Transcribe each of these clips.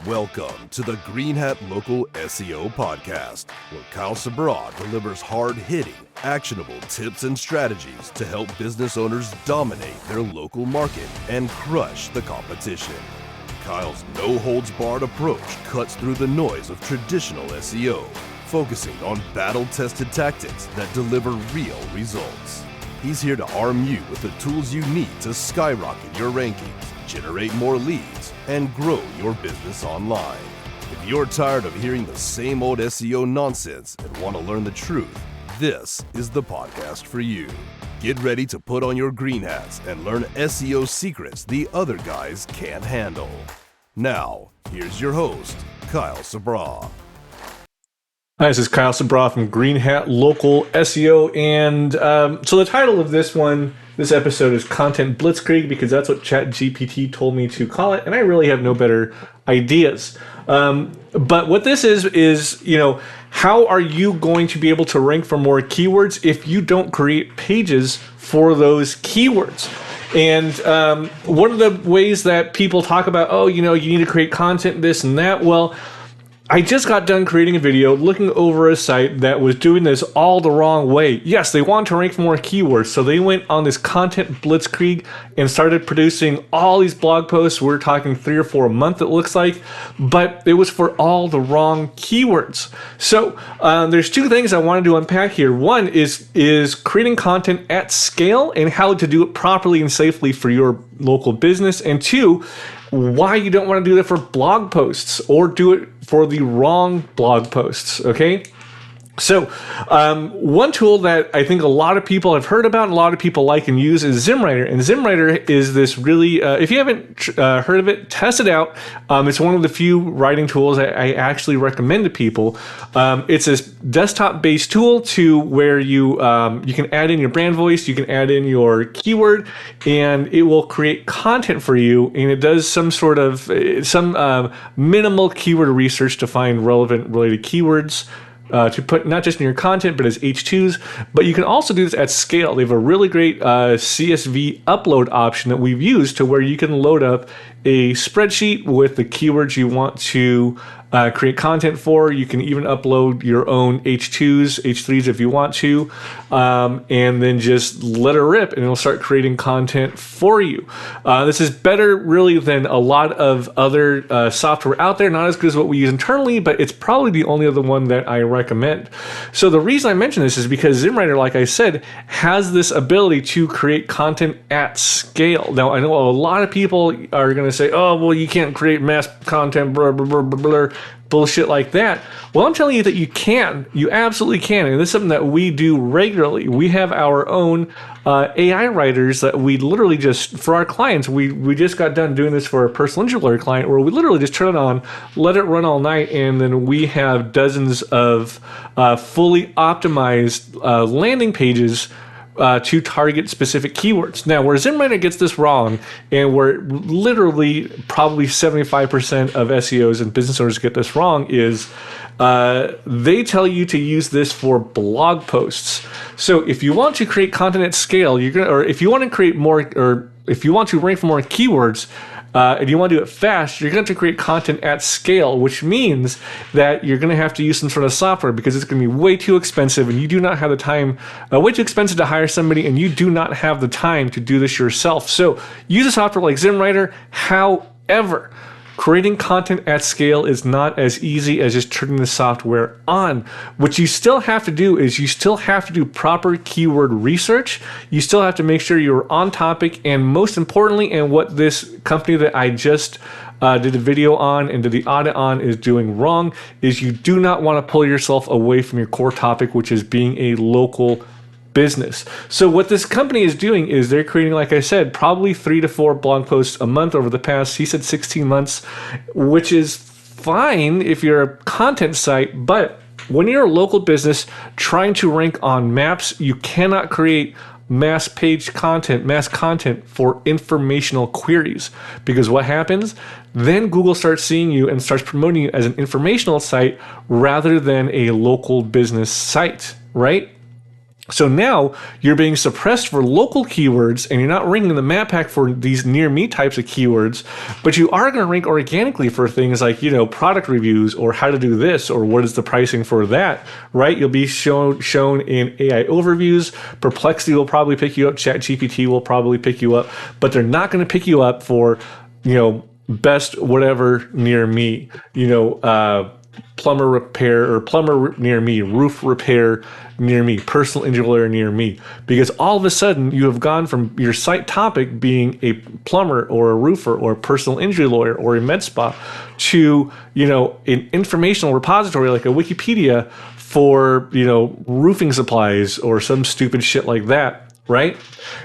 Welcome to the Green Hat Local SEO Podcast, where Kyle Sabra delivers hard-hitting, actionable tips and strategies to help business owners dominate their local market and crush the competition. Kyle's no-holds-barred approach cuts through the noise of traditional SEO, focusing on battle-tested tactics that deliver real results. He's here to arm you with the tools you need to skyrocket your rankings, generate more leads, and grow your business online. If you're tired of hearing the same old SEO nonsense and want to learn the truth, this is the podcast for you. Get ready to put on your green hats and learn SEO secrets the other guys can't handle. Now, here's your host, Kyle Sabra. Hi, this is Kyle Sabra from Green Hat Local SEO, and so the title of this episode is Content Blitzkrieg, because that's what ChatGPT told me to call it, and I really have no better ideas. But what this is, how are you going to be able to rank for more keywords if you don't create pages for those keywords? And one of the ways that people talk about, you need to create content, this and that, well, I just got done creating a video looking over a site that was doing this all the wrong way. Yes, they want to rank for more keywords, so they went on this Content Blitzkrieg and started producing all these blog posts. We're talking 3 or 4 a month, it looks like, but it was for all the wrong keywords. So there's 2 things I wanted to unpack here. One is creating content at scale and how to do it properly and safely for your local business, and 2, why you don't want to do that for blog posts or do it for the wrong blog posts, okay? So one tool that I think a lot of people have heard about and a lot of people like and use is ZimWriter. And ZimWriter is this really, if you haven't heard of it, test it out. It's one of the few writing tools I actually recommend to people. It's a desktop-based tool to where you can add in your brand voice, you can add in your keyword, and it will create content for you. And it does some minimal keyword research to find relevant related keywords to put not just in your content, but as H2s. But you can also do this at scale. They have a really great CSV upload option that we've used to where you can load up a spreadsheet with the keywords you want to create content for. You can even upload your own H2s, H3s if you want to, and then just let it rip and it'll start creating content for you. This is better really than a lot of other software out there. Not as good as what we use internally, but it's probably the only other one that I recommend. So the reason I mention this is because ZimWriter, like I said, has this ability to create content at scale. Now, I know a lot of people are going to say, oh, well, you can't create mass content, blah, blah, blah, blah, blah, bullshit like that. Well, I'm telling you that you can. You absolutely can. And this is something that we do regularly. We have our own AI writers that we literally just, for our clients, we just got done doing this for a personal injury lawyer client where we literally just turn it on, let it run all night, and then we have dozens of fully optimized landing pages to target specific keywords. Now, where ZimWriter gets this wrong, and where literally probably 75% of SEOs and business owners get this wrong, is they tell you to use this for blog posts. So if you want to create content at scale, if you want to create more, or if you want to rank for more keywords, and you want to do it fast, you're going to have to create content at scale, which means that you're going to have to use some sort of software because it's going to be way too expensive and you do not have the time, way too expensive to hire somebody, and you do not have the time to do this yourself. So use a software like ZimWriter. However, creating content at scale is not as easy as just turning the software on. What you still have to do is you still have to do proper keyword research. You still have to make sure you're on topic. And most importantly, and what this company that I just did a video on and did the audit on is doing wrong, is you do not want to pull yourself away from your core topic, which is being a local business. So what this company is doing is they're creating, like I said, probably 3 to 4 blog posts a month over the past, he said 16 months, which is fine if you're a content site. But when you're a local business trying to rank on maps, you cannot create mass content for informational queries, because what happens? Then Google starts seeing you and starts promoting you as an informational site rather than a local business site, right? So now you're being suppressed for local keywords and you're not ranking in the map pack for these near me types of keywords, but you are going to rank organically for things like, product reviews or how to do this or what is the pricing for that, right? You'll be shown in AI overviews. Perplexity will probably pick you up. ChatGPT will probably pick you up, but they're not going to pick you up for, best whatever near me, plumber repair or plumber near me, roof repair near me, personal injury lawyer near me, because all of a sudden you have gone from your site topic being a plumber or a roofer or a personal injury lawyer or a med spa to, an informational repository like a Wikipedia for, roofing supplies or some stupid shit like that. Right?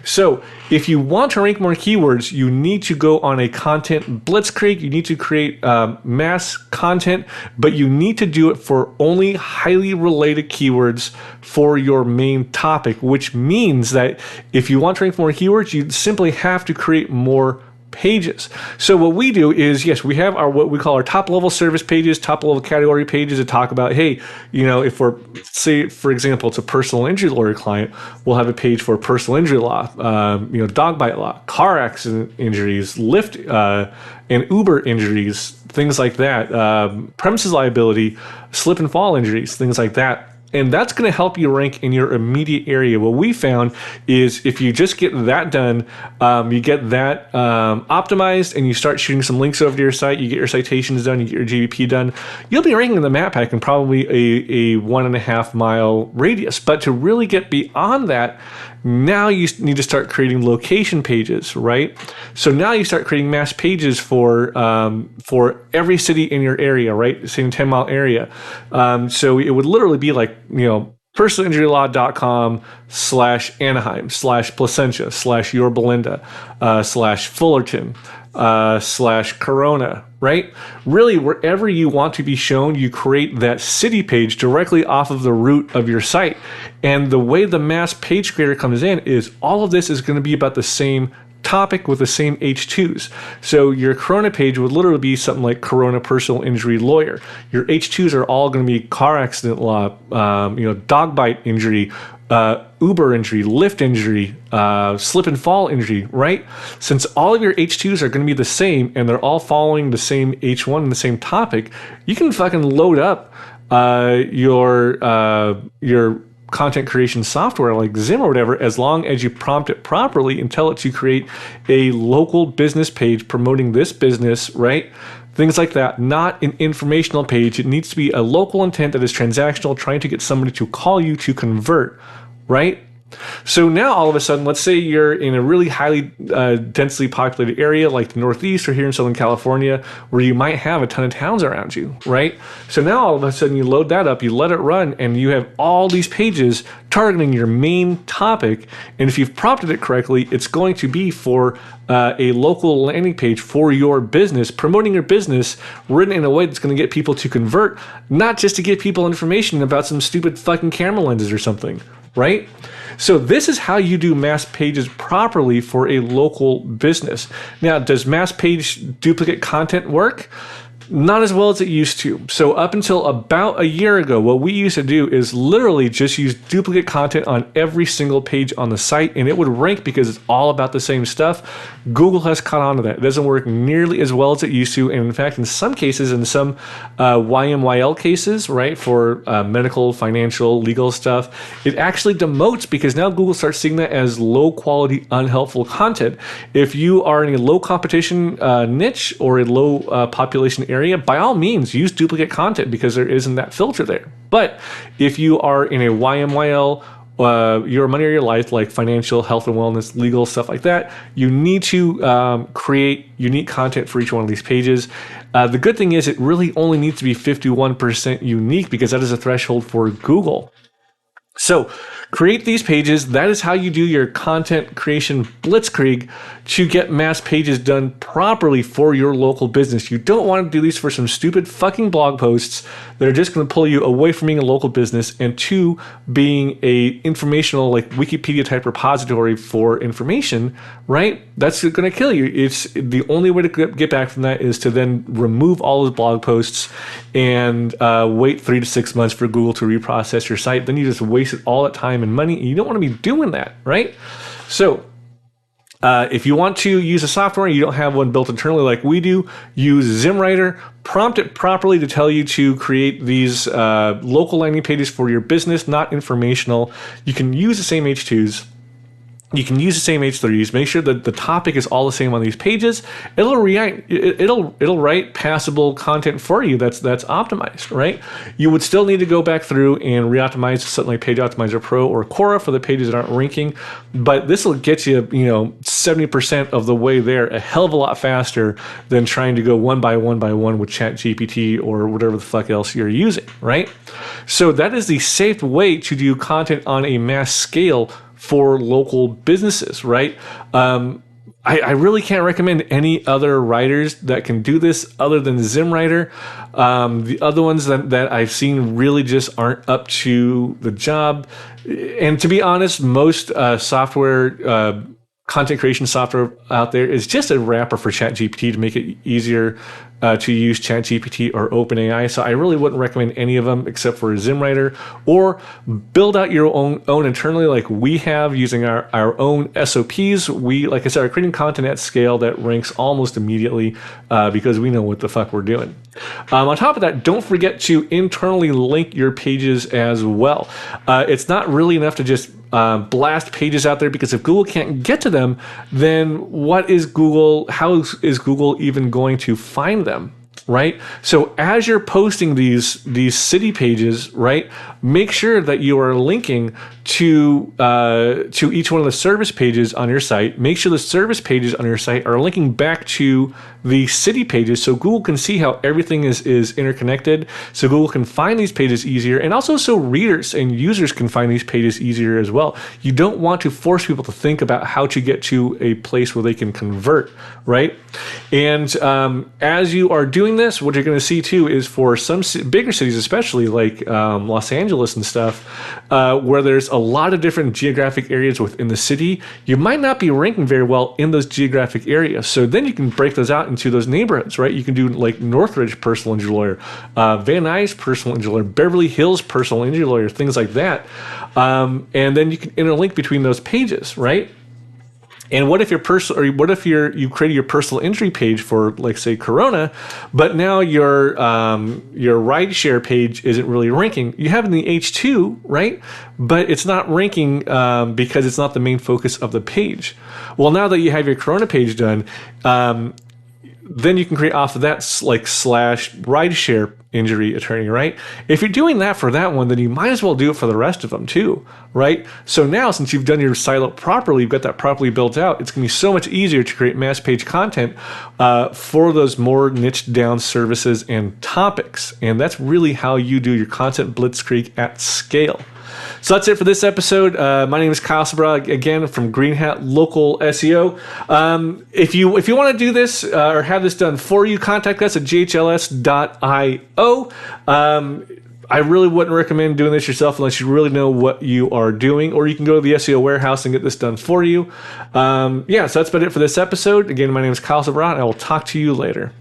So if you want to rank more keywords, you need to go on a content blitzkrieg. You need to create mass content, but you need to do it for only highly related keywords for your main topic, which means that if you want to rank more keywords, you simply have to create more pages. So what we do is, yes, we have what we call our top level service pages, top level category pages that talk about, hey, if we're, say, for example, it's a personal injury lawyer client, we'll have a page for personal injury law, dog bite law, car accident injuries, Lyft and Uber injuries, things like that, premises liability, slip and fall injuries, things like that. And that's going to help you rank in your immediate area. What we found is if you just get that done, you get that optimized, and you start shooting some links over to your site, you get your citations done, you get your GBP done, you'll be ranking in the map pack in probably a 1.5 mile radius. But to really get beyond that, now you need to start creating location pages, right? So now you start creating mass pages for every city in your area, right? Same 10-mile area. So it would literally be like, personalinjurylaw.com/Anaheim/Placentia/Your Belinda /Fullerton /Corona, right? Really, wherever you want to be shown, you create that city page directly off of the root of your site. And the way the mass page creator comes in is all of this is going to be about the same topic with the same H2s. So your Corona page would literally be something like Corona personal injury lawyer. Your H2s are all going to be car accident law, dog bite injury, Uber injury, Lyft injury, slip and fall injury, right? Since all of your H2s are going to be the same and they're all following the same H1 and the same topic, you can fucking load up your content creation software like Zim or whatever, as long as you prompt it properly and tell it to create a local business page promoting this business, right? Things like that, not an informational page. It needs to be a local intent that is transactional, trying to get somebody to call you to convert, right? So now all of a sudden, let's say you're in a really highly densely populated area like the Northeast or here in Southern California, where you might have a ton of towns around you, right? So now all of a sudden you load that up, you let it run, and you have all these pages targeting your main topic. And if you've prompted it correctly, it's going to be for a local landing page for your business, promoting your business, written in a way that's going to get people to convert, not just to give people information about some stupid fucking camera lenses or something, right? So this is how you do mass pages properly for a local business. Now, does mass page duplicate content work? Not as well as it used to. So up until about a year ago, what we used to do is literally just use duplicate content on every single page on the site, and it would rank because it's all about the same stuff. Google has caught on to that. It doesn't work nearly as well as it used to, and in fact, in some cases, in some YMYL cases, right, for medical, financial, legal stuff, it actually demotes because now Google starts seeing that as low quality, unhelpful content. If you are in a low competition niche or a low population area, by all means use duplicate content because there isn't that filter there. But if you are in a YMYL, your money or your life, like financial, health and wellness, legal, stuff like that, you need to create unique content for each one of these pages. The good thing is it really only needs to be 51% unique because that is a threshold for Google. So create these pages. That is how you do your content creation blitzkrieg to get mass pages done properly for your local business. You don't want to do these for some stupid fucking blog posts that are just going to pull you away from being a local business and to being a informational, like Wikipedia type repository for information, right? That's going to kill you. It's the only way to get back from that is to then remove all those blog posts and wait 3 to 6 months for Google to reprocess your site. Then you just waste wasted all that time and money, and you don't want to be doing that, right? So if you want to use a software and you don't have one built internally like we do, use ZimWriter. Prompt it properly to tell you to create these local landing pages for your business, not informational. You can use the same H2s. You can use the same H3s. Make sure that the topic is all the same on these pages. It'll write passable content for you that's optimized, right? You would still need to go back through and re-optimize something like Page Optimizer Pro or Quora for the pages that aren't ranking, but this will get you, 70% of the way there, a hell of a lot faster than trying to go one by one with ChatGPT or whatever the fuck else you're using, right? So that is the safe way to do content on a mass scale for local businesses, right? I really can't recommend any other writers that can do this other than ZimWriter. The other ones that I've seen really just aren't up to the job. And to be honest, most software, content creation software out there is just a wrapper for ChatGPT to make it easier to use ChatGPT or OpenAI. So I really wouldn't recommend any of them except for ZimWriter, or build out your own internally like we have using our own SOPs. We, like I said, are creating content at scale that ranks almost immediately because we know what the fuck we're doing. On top of that, don't forget to internally link your pages as well. It's not really enough to just blast pages out there, because if Google can't get to them, then what is Google? How is Google even going to find them? Right? So as you're posting these city pages, right, make sure that you are linking to each one of the service pages on your site. Make sure the service pages on your site are linking back to the city pages, so Google can see how everything is interconnected, so Google can find these pages easier, and also so readers and users can find these pages easier as well. You don't want to force people to think about how to get to a place where they can convert, right? And as you are doing this, what you're going to see too is for some bigger cities, especially like Los Angeles and stuff, where there's a lot of different geographic areas within the city, you might not be ranking very well in those geographic areas. So then you can break those out into those neighborhoods, right? You can do like Northridge personal injury lawyer, Van Nuys personal injury lawyer, Beverly Hills personal injury lawyer, things like that. And then you can interlink between those pages, right? And what if you created your personal injury page for, like, say, Corona, but now your rideshare page isn't really ranking? You have it in the H2, right? But it's not ranking because it's not the main focus of the page. Well, now that you have your Corona page done, then you can create off of that like / rideshare injury attorney, right? If you're doing that for that one, then you might as well do it for the rest of them too, right? So now, since you've done your silo properly, you've got that properly built out, it's going to be so much easier to create mass page content for those more niched down services and topics. And that's really how you do your content blitzkrieg at scale. So that's it for this episode. My name is Kyle Sabra, again from Green Hat Local SEO. If you want to do this or have this done for you, contact us at ghls.io. I really wouldn't recommend doing this yourself unless you really know what you are doing, or you can go to the SEO warehouse and get this done for you. So that's about it for this episode. Again, my name is Kyle Sabra, and I will talk to you later.